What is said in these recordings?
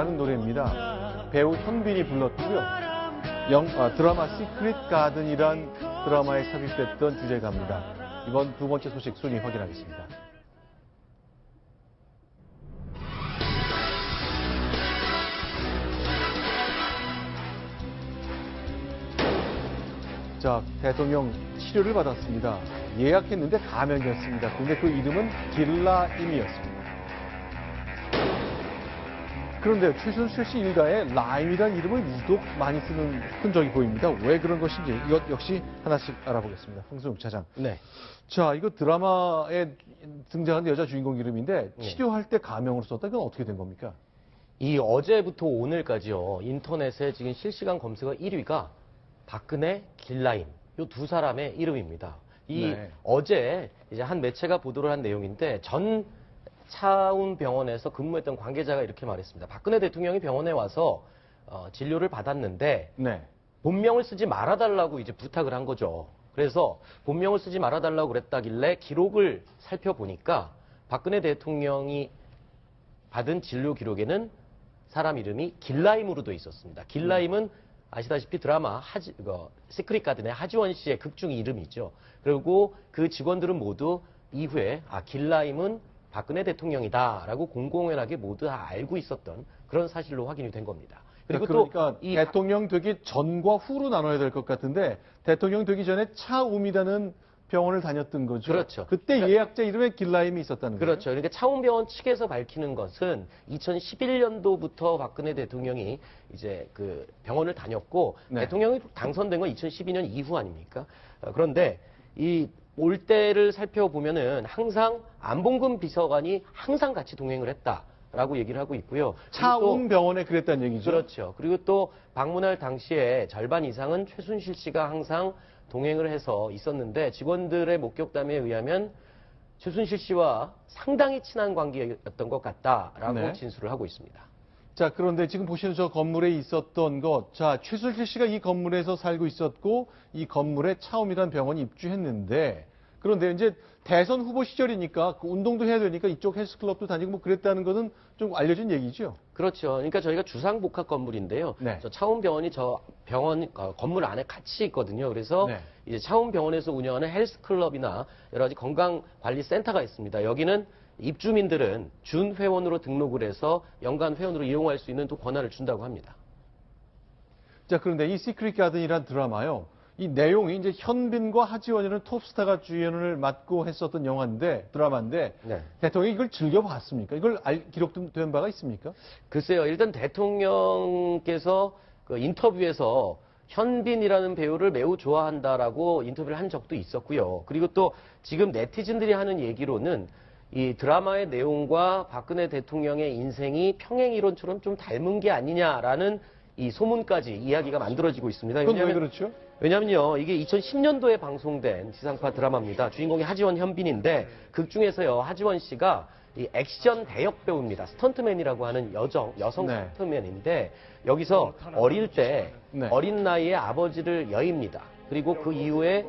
가라는 노래입니다. 배우 현빈이 불렀고요. 드라마 시크릿 가든이란 드라마에 삽입됐던 주제가입니다. 이번 두 번째 소식 순위 확인하겠습니다. 자, 대통령 치료를 받았습니다. 예약했는데 감염이었습니다. 그런데 그 이름은 길라임이었습니다. 그런데 최순실 씨 일가에 라임이라는 이름을 유독 많이 쓰는 흔적이 보입니다. 왜 그런 것인지 이것 역시 하나씩 알아보겠습니다. 황승욱 차장. 네. 자, 이거 드라마에 등장하는 여자 주인공 이름인데 치료할 때 가명으로 썼다. 이건 어떻게 된 겁니까? 이 어제부터 오늘까지요. 인터넷에 지금 실시간 검색어 1위가 박근혜, 길라임 이 두 사람의 이름입니다. 어제 이제 한 매체가 보도를 한 내용인데 전 차움병원에서 근무했던 관계자가 이렇게 말했습니다. 박근혜 대통령이 병원에 와서 진료를 받았는데 본명을 쓰지 말아달라고 이제 부탁을 한 거죠. 그래서 본명을 쓰지 말아달라고 그랬다길래 기록을 살펴보니까 박근혜 대통령이 받은 진료 기록에는 사람 이름이 길라임으로 돼 있었습니다. 길라임은 아시다시피 드라마 시크릿 가든의 하지원 씨의 극중 이름이죠. 그리고 그 직원들은 모두 이후에 길라임은 박근혜 대통령이다라고 공공연하게 모두 다 알고 있었던 그런 사실로 확인이 된 겁니다. 그리고 그러니까 대통령 되기 전과 후로 나눠야 될 것 같은데 대통령 되기 전에 차움이라는 병원을 다녔던 거죠. 그렇죠. 그때 예약자 이름에 길라임이 있었다는 거죠. 그렇죠. 그러니까 차움병원 측에서 밝히는 것은 2011년도부터 박근혜 대통령이 이제 그 병원을 다녔고 대통령이 당선된 건 2012년 이후 아닙니까? 그런데 이 올 때를 살펴보면은 항상 안봉근 비서관이 항상 같이 동행을 했다라고 얘기를 하고 있고요. 차움 병원에 그랬다는 얘기죠. 그렇죠. 그리고 또 방문할 당시에 절반 이상은 최순실 씨가 항상 동행을 해서 있었는데 직원들의 목격담에 의하면 최순실 씨와 상당히 친한 관계였던 것 같다라고 진술을 하고 있습니다. 자, 그런데 지금 보시는 저 건물에 있었던 것, 자, 최순실 씨가 이 건물에서 살고 있었고 이 건물에 차움이라는 병원이 입주했는데 그런데 이제 대선 후보 시절이니까 그 운동도 해야 되니까 이쪽 헬스클럽도 다니고 뭐 그랬다는 것은 좀 알려진 얘기죠. 그렇죠. 그러니까 저희가 주상복합 건물인데요. 저 차움병원이 저 병원 건물 안에 같이 있거든요. 그래서 이제 차움병원에서 운영하는 헬스클럽이나 여러 가지 건강관리센터가 있습니다. 여기는 입주민들은 준 회원으로 등록을 해서 연간 회원으로 이용할 수 있는 또 권한을 준다고 합니다. 자, 그런데 이 시크릿 가든이란 드라마요. 이 내용이 이제 현빈과 하지원이라는 톱스타가 주연을 맡고 했었던 드라마인데 대통령이 이걸 즐겨봤습니까? 이걸 기록된 바가 있습니까? 글쎄요. 일단 대통령께서 그 인터뷰에서 현빈이라는 배우를 매우 좋아한다라고 인터뷰를 한 적도 있었고요. 그리고 또 지금 네티즌들이 하는 얘기로는 이 드라마의 내용과 박근혜 대통령의 인생이 평행이론처럼 좀 닮은 게 아니냐라는 이 소문까지 이야기가 만들어지고 있습니다. 그건 왜 그렇죠? 왜냐면요, 이게 2010년도에 방송된 지상파 드라마입니다. 주인공이 하지원 현빈인데 극 중에서요, 하지원 씨가 이 액션 대역 배우입니다. 스턴트맨이라고 하는 여성 스턴트맨인데 여기서 어릴 때 어린 나이에 아버지를 여입니다. 그리고 그 이후에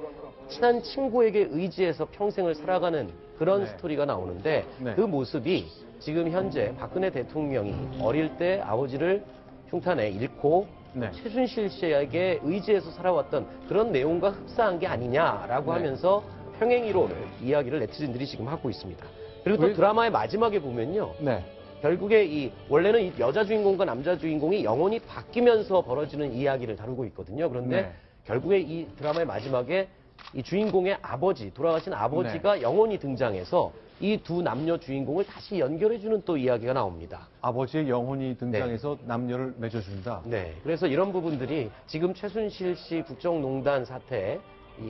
친한 친구에게 의지해서 평생을 살아가는 그런 스토리가 나오는데 그 모습이 지금 현재 박근혜 대통령이 어릴 때 아버지를 흉탄에 잃고 최순실 씨에게 의지해서 살아왔던 그런 내용과 흡사한 게 아니냐라고 하면서 평행이론을 이야기를 네티즌들이 지금 하고 있습니다. 그리고 또 드라마의 마지막에 보면요. 결국에 원래는 이 여자 주인공과 남자 주인공이 영혼이 바뀌면서 벌어지는 이야기를 다루고 있거든요. 그런데 결국에 이 드라마의 마지막에 이 주인공의 아버지, 돌아가신 아버지가 영혼이 등장해서 이 두 남녀 주인공을 다시 연결해주는 또 이야기가 나옵니다. 아버지의 영혼이 등장해서 남녀를 맺어준다. 그래서 이런 부분들이 지금 최순실 씨 국정농단 사태에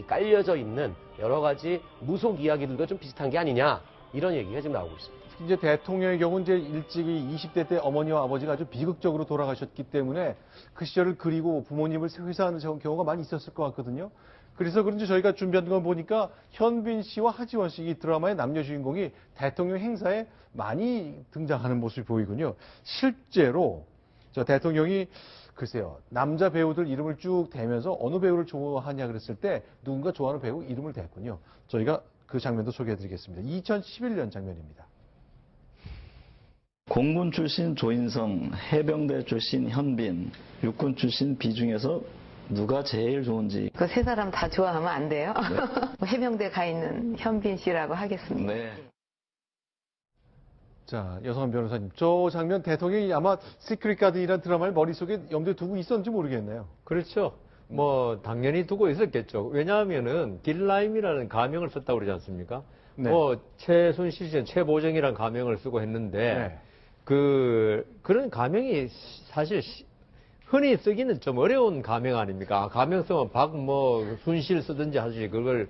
깔려져 있는 여러 가지 무속 이야기들과 좀 비슷한 게 아니냐 이런 얘기가 지금 나오고 있습니다. 이제 대통령의 경우 이제 일찍이 20대 때 어머니와 아버지가 아주 비극적으로 돌아가셨기 때문에 그 시절을 그리고 부모님을 회사하는 경우가 많이 있었을 것 같거든요. 그래서 그런지 저희가 준비한 걸 보니까 현빈 씨와 하지원 씨 이 드라마의 남녀 주인공이 대통령 행사에 많이 등장하는 모습이 보이군요. 실제로 저 대통령이 글쎄요, 남자 배우들 이름을 쭉 대면서 어느 배우를 좋아하냐 그랬을 때 누군가 좋아하는 배우 이름을 댔군요. 저희가 그 장면도 소개해드리겠습니다. 2011년 장면입니다. 공군 출신 조인성, 해병대 출신 현빈, 육군 출신 비 중에서 누가 제일 좋은지. 그 세 사람 다 좋아하면 안 돼요. 네. 해병대 가 있는 현빈 씨라고 하겠습니다. 네. 자, 여성한 변호사님, 저 장면 대통령이 아마 시크릿 가든이라는 드라마를 머릿속에 염두에 두고 있었는지 모르겠네요. 그렇죠. 뭐 당연히 두고 있었겠죠. 왜냐하면은 길라임이라는 가명을 썼다고 그러지 않습니까? 네. 뭐 최순실 씨는 최보정이라는 가명을 쓰고 했는데 네. 그런 가명이 사실 흔히 쓰기는 좀 어려운 가명 아닙니까? 가명 쓰면 순실 쓰든지 하지 그걸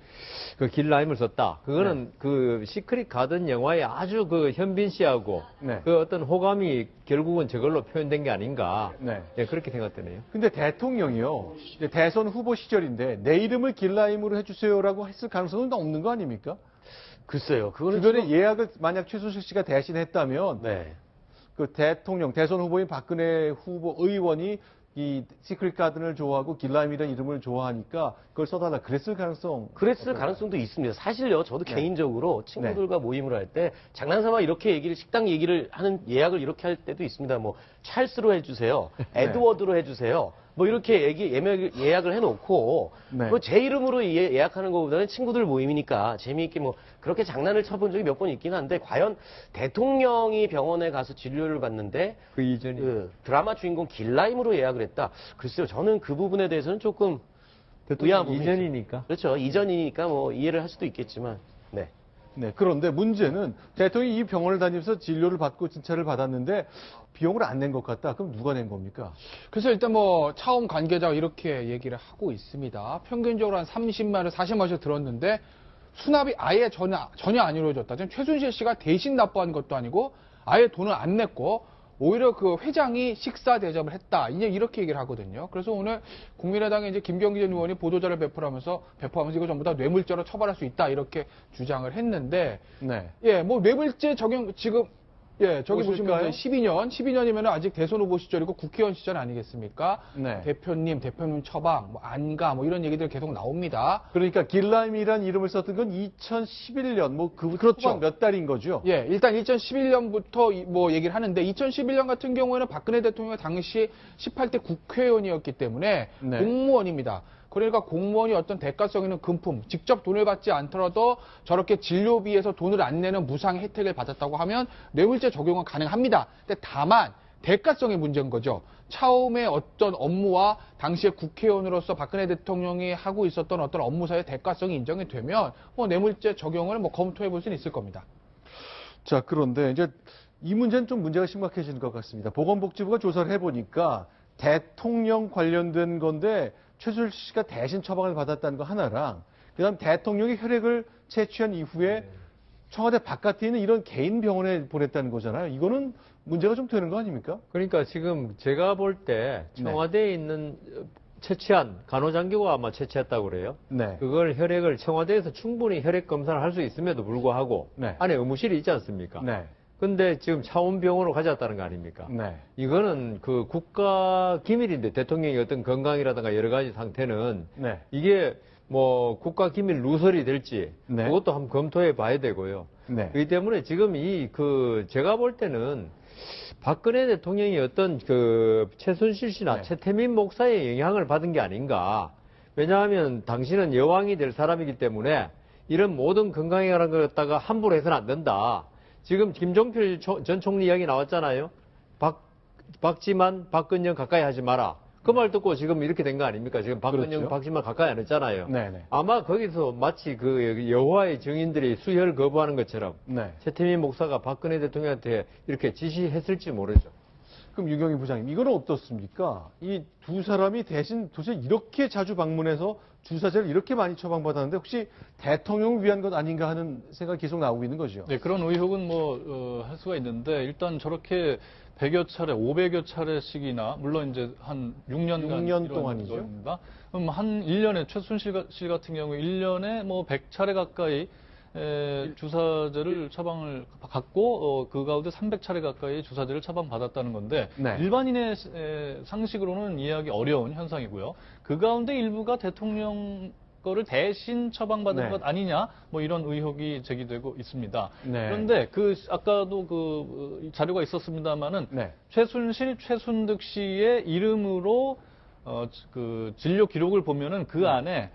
그 길라임을 썼다. 그거는 그 시크릿 가든 영화에 아주 그 현빈 씨하고 네. 그 어떤 호감이 결국은 저걸로 표현된 게 아닌가. 네. 예, 그렇게 생각되네요. 근데 대통령이요, 이제 대선 후보 시절인데 내 이름을 길라임으로 해주세요라고 했을 가능성은 없는 거 아닙니까? 글쎄요. 그거는 주변에 지금- 예약을 만약 최순실 씨가 대신했다면 네. 그 대통령, 대선 후보인 박근혜 후보 의원이 이 시크릿 가든을 좋아하고 길라임이라는 이름을 좋아하니까 그걸 써달라 그랬을 가능성. 그랬을 어떨까요? 가능성도 있습니다. 사실요, 저도 네. 개인적으로 친구들과 모임을 할 때 장난삼아 이렇게 식당 얘기를 하는 예약을 이렇게 할 때도 있습니다. 뭐 찰스로 해주세요, 에드워드로 해주세요. 뭐 이렇게 예약을 해놓고 네. 뭐 제 이름으로 예약하는 것보다는 친구들 모임이니까 재미있게 뭐 그렇게 장난을 쳐본 적이 몇 번 있긴 한데 과연 대통령이 병원에 가서 진료를 받는데 그 이전이 그 드라마 주인공 길라임으로 예약을 했다. 글쎄요, 저는 그 부분에 대해서는 조금 의아한 부분이 이전이니까. 그렇죠. 이전이니까 뭐 이해를 할 수도 있겠지만, 네. 네, 그런데 문제는 대통령이 이 병원을 다니면서 진료를 받고 진찰을 받았는데 비용을 안 낸 것 같다. 그럼 누가 낸 겁니까? 그래서 일단 뭐 차움 관계자가 이렇게 얘기를 하고 있습니다. 평균적으로 한 30만 원, 40만 원씩 들었는데 수납이 아예 전혀 안 이루어졌다. 지금 최순실 씨가 대신 납부한 것도 아니고 아예 돈을 안 냈고 오히려 그 회장이 식사 대접을 했다. 이제 이렇게 얘기를 하거든요. 그래서 오늘 국민의당의 이제 김경진 전 의원이 보도자를 배포하면서 이거 전부 다 뇌물죄로 처벌할 수 있다. 이렇게 주장을 했는데 네. 예, 뭐 뇌물죄 적용 지금 예, 저기 보실까요? 보시면 12년이면 아직 대선 후보 시절이고 국회의원 시절 아니겠습니까? 네. 대표님 처방, 뭐 안가, 뭐 이런 얘기들 계속 나옵니다. 그러니까 길라임이라는 이름을 썼던 건 2011년 그렇죠. 초반 몇 달인 거죠? 예, 일단 2011년부터 뭐 얘기를 하는데 2011년 같은 경우에는 박근혜 대통령이 당시 18대 국회의원이었기 때문에 네. 공무원입니다. 그러니까 공무원이 어떤 대가성 있는 금품, 직접 돈을 받지 않더라도 저렇게 진료비에서 돈을 안 내는 무상 혜택을 받았다고 하면 뇌물죄 적용은 가능합니다. 근데 다만 대가성의 문제인 거죠. 처음에 어떤 업무와 당시에 국회의원으로서 박근혜 대통령이 하고 있었던 어떤 업무사의 대가성이 인정이 되면 뭐 뇌물죄 적용을 뭐 검토해 볼 수는 있을 겁니다. 자, 그런데 이제 이 문제는 좀 문제가 심각해지는 것 같습니다. 보건복지부가 조사를 해보니까 대통령 관련된 건데 최순실 씨가 대신 처방을 받았다는 거 하나랑 그다음 대통령이 혈액을 채취한 이후에 청와대 바깥에 있는 이런 개인 병원에 보냈다는 거잖아요. 이거는 문제가 좀 되는 거 아닙니까? 그러니까 지금 제가 볼 때 청와대에 있는 채취한 간호장교가 아마 채취했다고 그래요. 네. 그걸 혈액을 청와대에서 충분히 혈액 검사를 할 수 있음에도 불구하고 네. 안에 의무실이 있지 않습니까? 네. 근데 지금 차원병원으로 가져왔다는 거 아닙니까? 네. 이거는 그 국가 기밀인데 대통령의 어떤 건강이라든가 여러 가지 상태는 네. 이게 뭐 국가 기밀 누설이 될지 네. 그것도 한번 검토해 봐야 되고요. 네. 그렇기 때문에 지금 제가 볼 때는 박근혜 대통령이 어떤 그 최순실 씨나 네. 최태민 목사의 영향을 받은 게 아닌가. 왜냐하면 당신은 여왕이 될 사람이기 때문에 이런 모든 건강에 관한 걸 갖다가 함부로 해서는 안 된다. 지금 김종필 전 총리 이야기 나왔잖아요. 박지만, 박근영 가까이 하지 마라. 그 말 듣고 지금 이렇게 된 거 아닙니까? 지금 박근영, 그렇죠. 박지만 가까이 안 했잖아요. 네네. 아마 거기서 마치 그 여호와의 증인들이 수혈 거부하는 것처럼 네. 최태민 목사가 박근혜 대통령한테 이렇게 지시했을지 모르죠. 그럼 유경희 부장님, 이거는 어떻습니까? 이 두 사람이 대신 도대체 이렇게 자주 방문해서 주사제를 이렇게 많이 처방받았는데 혹시 대통령을 위한 것 아닌가 하는 생각이 계속 나오고 있는 거죠. 네, 그런 의혹은 할 수가 있는데 일단 저렇게 100여 차례, 500여 차례씩이나 물론 이제 한 6년간 6년 동안이죠. 겁니다. 그럼 한 1년에 최순실 씨 같은 경우에 1년에 뭐 100차례 가까이 주사제를 처방을 받고 그 가운데 300차례 가까이 주사제를 처방받았다는 건데 네. 일반인의 상식으로는 이해하기 어려운 현상이고요. 그 가운데 일부가 대통령 거를 대신 처방받은 네. 것 아니냐, 뭐 이런 의혹이 제기되고 있습니다. 네. 그런데 아까도 그 자료가 있었습니다만은 네. 최순실, 최순득 씨의 이름으로 그 진료 기록을 보면은 그 안에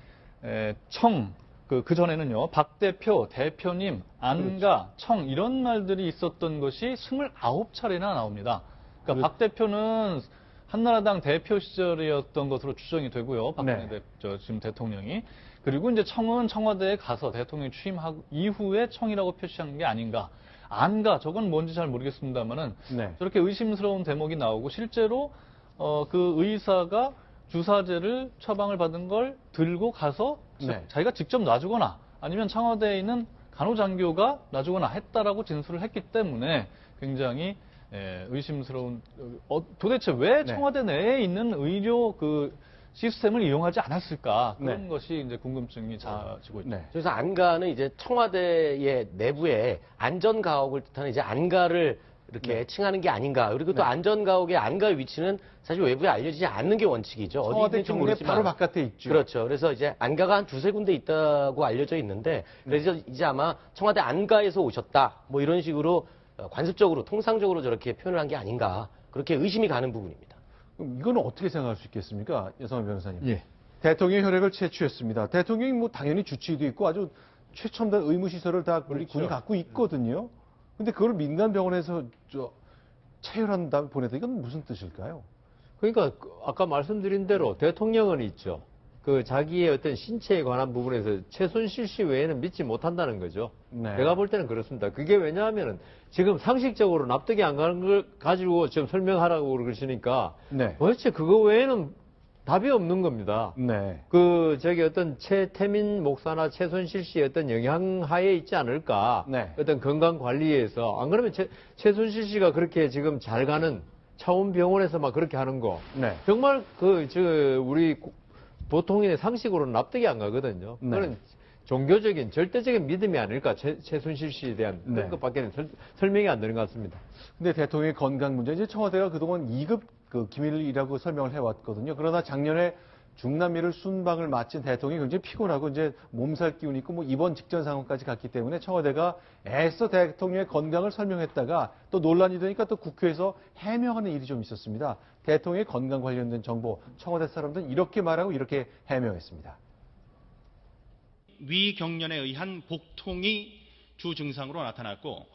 그 전에는요, 박 대표, 대표님, 안가, 청, 이런 말들이 있었던 것이 29차례나 나옵니다. 그러니까 박 대표는 한나라당 대표 시절이었던 것으로 추정이 되고요. 박근혜 지금 대통령이. 그리고 이제 청은 청와대에 가서 대통령이 취임하고 이후에 청이라고 표시한 게 아닌가. 안가, 저건 뭔지 잘 모르겠습니다만은 네. 저렇게 의심스러운 대목이 나오고 실제로 그 의사가 주사제를 처방을 받은 걸 들고 가서 네. 자기가 직접 놔주거나 아니면 청와대에 있는 간호장교가 놔주거나 했다라고 진술을 했기 때문에 굉장히 의심스러운 도대체 왜 네. 청와대 내에 있는 의료 그 시스템을 이용하지 않았을까 그런 네. 것이 이제 궁금증이 자지고 있죠. 네. 그래서 안가는 이제 청와대의 내부에 안전가옥을 뜻하는 이제 안가를 이렇게 칭하는 게 아닌가. 그리고 또 안전가옥의 안가의 위치는 사실 외부에 알려지지 않는 게 원칙이죠. 어디 청와대 있는지 경내 모르지만. 바로 바깥에 있죠. 그렇죠. 그래서 이제 안가가 한 두세 군데 있다고 알려져 있는데 그래서 이제 아마 청와대 안가에서 오셨다. 뭐 이런 식으로 관습적으로 통상적으로 저렇게 표현을 한 게 아닌가. 그렇게 의심이 가는 부분입니다. 그럼 이거는 어떻게 생각할 수 있겠습니까? 여성한 변호사님. 예. 대통령이 혈액을 채취했습니다. 대통령이 뭐 당연히 주치의도 있고 아주 최첨단 의무시설을 다 우리 그렇죠. 군이 갖고 있거든요. 근데 그걸 민간병원에서 체혈한 다음에 보내다 이건 무슨 뜻일까요? 그러니까 아까 말씀드린 대로 대통령은 있죠. 그 자기의 어떤 신체에 관한 부분에서 최순실 씨 외에는 믿지 못한다는 거죠. 네. 내가 볼 때는 그렇습니다. 그게 왜냐하면은 지금 상식적으로 납득이 안 가는 걸 가지고 지금 설명하라고 그러시니까 네. 도대체 그거 외에는 답이 없는 겁니다. 네. 어떤 최태민 목사나 최순실 씨의 어떤 영향하에 있지 않을까. 네. 어떤 건강 관리에서. 안 그러면 최순실 씨가 그렇게 지금 잘 가는 차원병원에서 막 그렇게 하는 거. 네. 정말 우리 보통의 상식으로는 납득이 안 가거든요. 네. 그건 종교적인 절대적인 믿음이 아닐까. 최순실 씨에 대한 그런 네. 것밖에는 설명이 안 되는 것 같습니다. 근데 대통령의 건강 문제, 이제 청와대가 그동안 2급 기밀이라고 설명을 해왔거든요. 그러나 작년에 중남미를 순방을 마친 대통령이 굉장히 피곤하고 이제 몸살 기운이 있고 뭐 입원 직전 상황까지 갔기 때문에 청와대가 애써 대통령의 건강을 설명했다가 또 논란이 되니까 또 국회에서 해명하는 일이 좀 있었습니다. 대통령의 건강 관련된 정보, 청와대 사람들은 이렇게 말하고 이렇게 해명했습니다. 위경련에 의한 복통이 주 증상으로 나타났고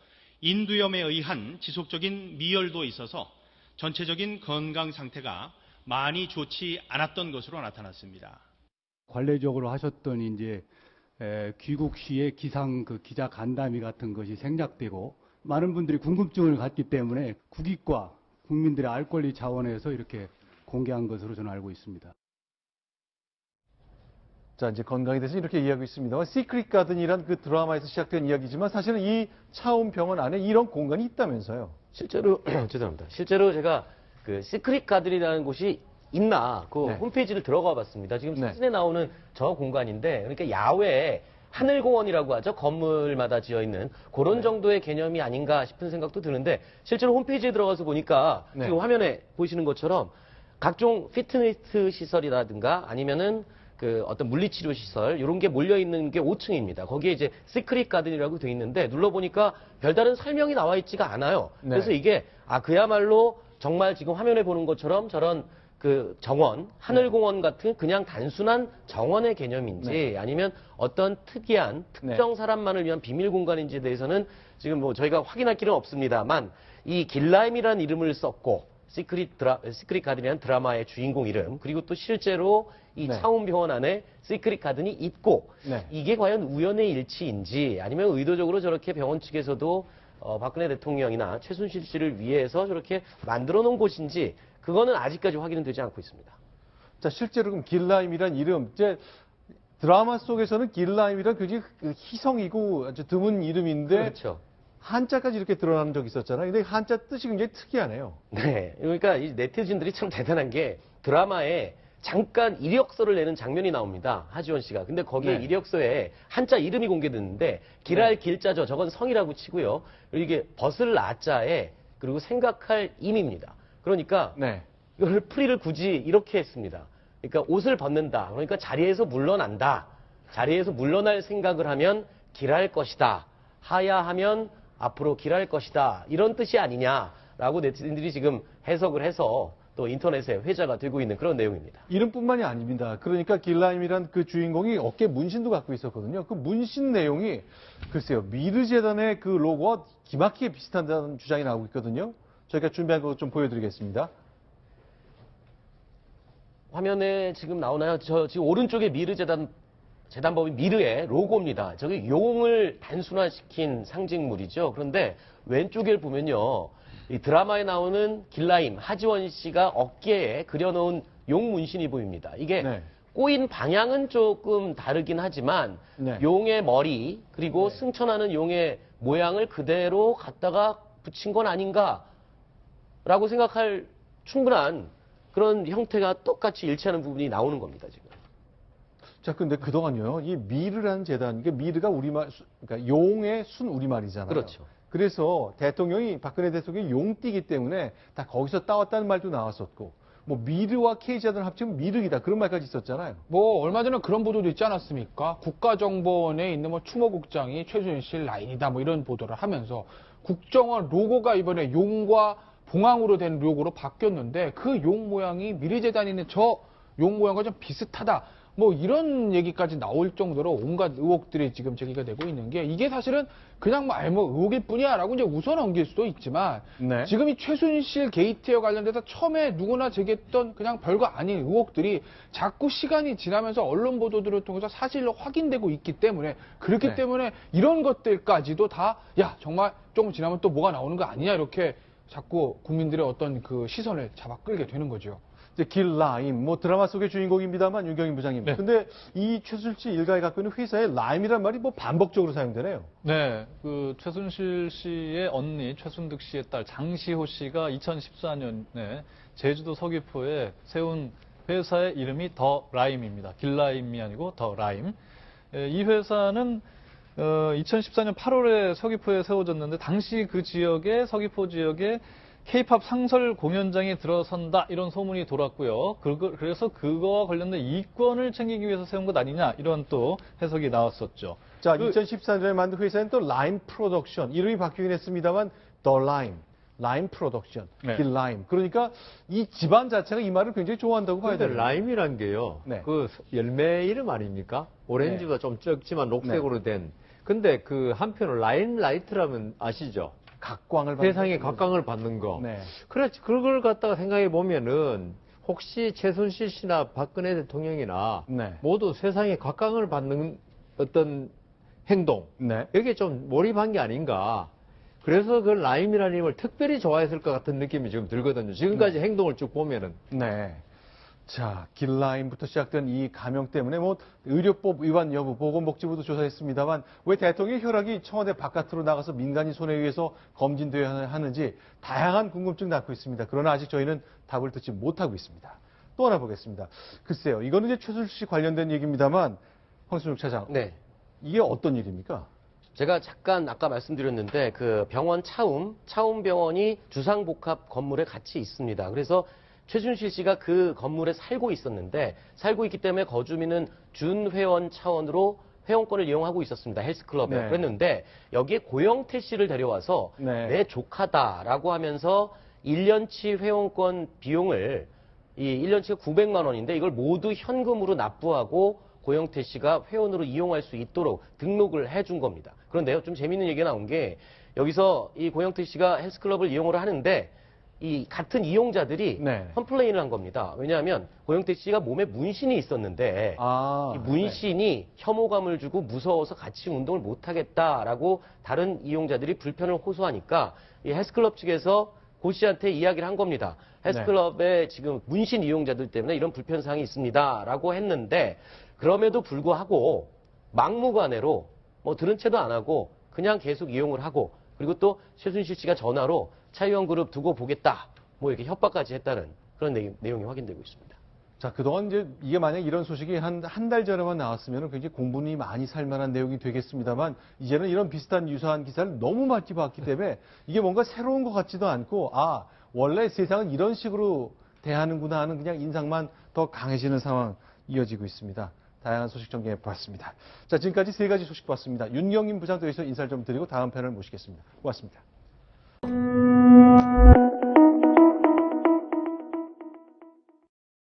인두염에 의한 지속적인 미열도 있어서 전체적인 건강 상태가 많이 좋지 않았던 것으로 나타났습니다. 관례적으로 하셨던 이제 귀국 시에 기자 간담회 같은 것이 생략되고 많은 분들이 궁금증을 갖기 때문에 국익과 국민들의 알 권리 차원에서 이렇게 공개한 것으로 저는 알고 있습니다. 자, 이제 건강에 대해서 이렇게 이야기하고 있습니다만, 시크릿 가든이란 그 드라마에서 시작된 이야기지만 사실은 이 차움병원 안에 이런 공간이 있다면서요. 실제로 죄송합니다. 실제로 제가 그 시크릿 가든이라는 곳이 있나 그 네. 홈페이지를 들어가 봤습니다. 지금 네. 사진에 나오는 저 공간인데 그러니까 야외에 하늘공원이라고 하죠. 건물마다 지어 있는 그런 정도의 개념이 아닌가 싶은 생각도 드는데 실제로 홈페이지에 들어가서 보니까 네. 지금 화면에 보시는 것처럼 각종 피트니스 시설이라든가 아니면은 그 어떤 물리치료 시설 이런 게 몰려 있는 게 5층입니다. 거기에 이제 시크릿 가든이라고 돼 있는데 눌러 보니까 별다른 설명이 나와 있지가 않아요. 네. 그래서 이게 그야말로 정말 지금 화면에 보는 것처럼 저런 그 정원, 하늘공원 같은 그냥 단순한 정원의 개념인지 아니면 어떤 특이한 특정 사람만을 위한 비밀 공간인지에 대해서는 지금 뭐 저희가 확인할 길은 없습니다만 이 길라임이라는 이름을 썼고 시크릿 가든이라는 드라마의 주인공 이름 그리고 또 실제로 이 네. 차움병원 안에 시크릿 가든이 있고 네. 이게 과연 우연의 일치인지 아니면 의도적으로 저렇게 병원 측에서도 박근혜 대통령이나 최순실 씨를 위해서 저렇게 만들어 놓은 곳인지 그거는 아직까지 확인은 되지 않고 있습니다. 자, 실제로 그럼 길라임이란 이름, 이제 드라마 속에서는 길라임이란 굉장히 희성이고 아주 드문 이름인데 그렇죠. 한자까지 이렇게 드러나는 적이 있었잖아요. 근데 한자 뜻이 굉장히 특이하네요. 네. 그러니까 이 네티즌들이 참 대단한 게 드라마에 잠깐 이력서를 내는 장면이 나옵니다. 하지원 씨가. 근데 거기에 네. 이력서에 한자 이름이 공개됐는데 길할 길자죠. 저건 성이라고 치고요. 그리고 이게 벗을 아자에 그리고 생각할 임입니다. 그러니까 네. 이걸 풀이를 굳이 이렇게 했습니다. 그러니까 옷을 벗는다. 그러니까 자리에서 물러난다. 자리에서 물러날 생각을 하면 길할 것이다. 하야하면 앞으로 길할 것이다. 이런 뜻이 아니냐라고 네티즌들이 지금 해석을 해서 또 인터넷에 회자가 되고 있는 그런 내용입니다. 이름뿐만이 아닙니다. 그러니까 길라임이란 그 주인공이 어깨 문신도 갖고 있었거든요. 그 문신 내용이 글쎄요, 미르 재단의 그 로고와 기막히게 비슷하다는 주장이 나오고 있거든요. 저희가 준비한 거 좀 보여드리겠습니다. 화면에 지금 나오나요? 저 지금 오른쪽에 미르 재단법인 미르의 로고입니다. 저게 용을 단순화시킨 상징물이죠. 그런데 왼쪽에 보면요. 이 드라마에 나오는 길라임, 하지원 씨가 어깨에 그려놓은 용 문신이 보입니다. 이게 네. 꼬인 방향은 조금 다르긴 하지만 네. 용의 머리 그리고 승천하는 용의 모양을 그대로 갖다가 붙인 건 아닌가라고 생각할 충분한 그런 형태가 똑같이 일치하는 부분이 나오는 겁니다, 지금. 자, 근데 그동안요, 이 미르라는 재단, 이게 미르가 우리말, 그러니까 용의 순 우리말이잖아요. 그렇죠. 그래서 대통령이, 박근혜 대통령이 용띠기 때문에 다 거기서 따왔다는 말도 나왔었고, 뭐 미르와 K재단을 합치면 미르기다 그런 말까지 있었잖아요. 뭐 얼마 전에 그런 보도도 있지 않았습니까? 국가정보원에 있는 뭐 추모국장이 최순실 라인이다 뭐 이런 보도를 하면서 국정원 로고가 이번에 용과 봉황으로 된 로고로 바뀌었는데 그 용 모양이 미르재단이 있는 저 용 모양과 좀 비슷하다. 뭐 이런 얘기까지 나올 정도로 온갖 의혹들이 지금 제기가 되고 있는 게 이게 사실은 그냥 뭐 의혹일 뿐이야라고 이제 웃어 넘길 수도 있지만 네. 지금 이 최순실 게이트와 관련돼서 처음에 누구나 제기했던 그냥 별거 아닌 의혹들이 자꾸 시간이 지나면서 언론 보도들을 통해서 사실로 확인되고 있기 때문에 그렇기 네. 때문에 이런 것들까지도 다 야 정말 조금 지나면 또 뭐가 나오는 거 아니냐 이렇게 자꾸 국민들의 어떤 그 시선을 잡아 끌게 되는 거죠. 이제 길라임, 뭐 드라마 속의 주인공입니다만 윤경인 부장님. 네. 근데 이 최순실 일가에 갖고 있는 회사에 라임이란 말이 뭐 반복적으로 사용되네요. 네, 그 최순실 씨의 언니 최순득 씨의 딸 장시호 씨가 2014년에 제주도 서귀포에 세운 회사의 이름이 더 라임입니다. 길라임이 아니고 더 라임. 이 회사는 2014년 8월에 서귀포에 세워졌는데 당시 그 지역에 서귀포 지역에 K-팝 상설 공연장에 들어선다 이런 소문이 돌았고요. 그래서 그거와 관련된 이권을 챙기기 위해서 세운 것 아니냐 이런 또 해석이 나왔었죠. 자, 2014년에 만든 회사는 또 라임 프로덕션. 이름이 바뀌긴 했습니다만 더 라임, 라임 프로덕션, 네. 길라임. 그러니까 이 집안 자체가 이 말을 굉장히 좋아한다고 봐야 근데 돼요. 라임이란 게요. 네. 그 열매 이름 아닙니까? 오렌지보다 좀 적지만 녹색으로 된. 근데 그 한편으로 라임라이트라면 아시죠? 각광을 받는 세상에 거죠. 각광을 받는 거. 네. 그렇지. 그걸 갖다가 생각해 보면은 혹시 최순실 씨나 박근혜 대통령이나 네. 모두 세상에 각광을 받는 어떤 행동. 네. 여기에 좀 몰입한 게 아닌가. 그래서 그 라임이라는 이름을 특별히 좋아했을 것 같은 느낌이 지금 들거든요. 지금까지 행동을 쭉 보면은. 네. 자, 길라임부터 시작된 이 가명 때문에 뭐 의료법 위반 여부 보건복지부도 조사했습니다만 왜 대통령의 혈압이 청와대 바깥으로 나가서 민간인 손에 의해서 검진되어야 하는지 다양한 궁금증 낳고 있습니다. 그러나 아직 저희는 답을 듣지 못하고 있습니다. 또 하나 보겠습니다. 글쎄요, 이거는 이제 최순실 씨 관련된 얘기입니다만 황순욱 차장, 네. 이게 어떤 일입니까? 제가 잠깐 아까 말씀드렸는데 그 병원 차움병원이 주상복합 건물에 같이 있습니다. 그래서 최순실 씨가 그 건물에 살고 있었는데 살고 있기 때문에 거주민은 준회원 차원으로 회원권을 이용하고 있었습니다. 헬스클럽에. 네. 그랬는데 여기에 고영태 씨를 데려와서 네. 내 조카다라고 하면서 1년치 회원권 비용을 이 1년치가 900만 원인데 이걸 모두 현금으로 납부하고 고영태 씨가 회원으로 이용할 수 있도록 등록을 해준 겁니다. 그런데요, 좀 재밌는 얘기가 나온 게 여기서 이 고영태 씨가 헬스클럽을 이용을 하는데 이 같은 이용자들이 네. 컴플레인을 한 겁니다. 왜냐하면 고영태 씨가 몸에 문신이 있었는데 이 문신이 혐오감을 주고 무서워서 같이 운동을 못하겠다라고 다른 이용자들이 불편을 호소하니까 이 헬스클럽 측에서 고 씨한테 이야기를 한 겁니다. 헬스클럽에 지금 문신 이용자들 때문에 이런 불편사항이 있습니다라고 했는데 그럼에도 불구하고 막무가내로 뭐 들은 채도 안 하고 그냥 계속 이용을 하고 그리고 또 최순실 씨가 전화로 차의원 그룹 두고 보겠다 뭐 이렇게 협박까지 했다는 그런 내용이 확인되고 있습니다. 자, 그동안 이제 이게 만약 이런 소식이 한 달 전에만 나왔으면 굉장히 공분이 많이 살 만한 내용이 되겠습니다만 이제는 이런 비슷한 유사한 기사를 너무 많이 봤기 때문에 이게 뭔가 새로운 것 같지도 않고 아, 원래 세상은 이런 식으로 대하는구나 하는 그냥 인상만 더 강해지는 상황 이어지고 있습니다. 다양한 소식 정리해 봤습니다. 자, 지금까지 세 가지 소식 봤습니다. 윤경림 부장 또 여기서 인사를 좀 드리고 다음 패널 모시겠습니다. 고맙습니다.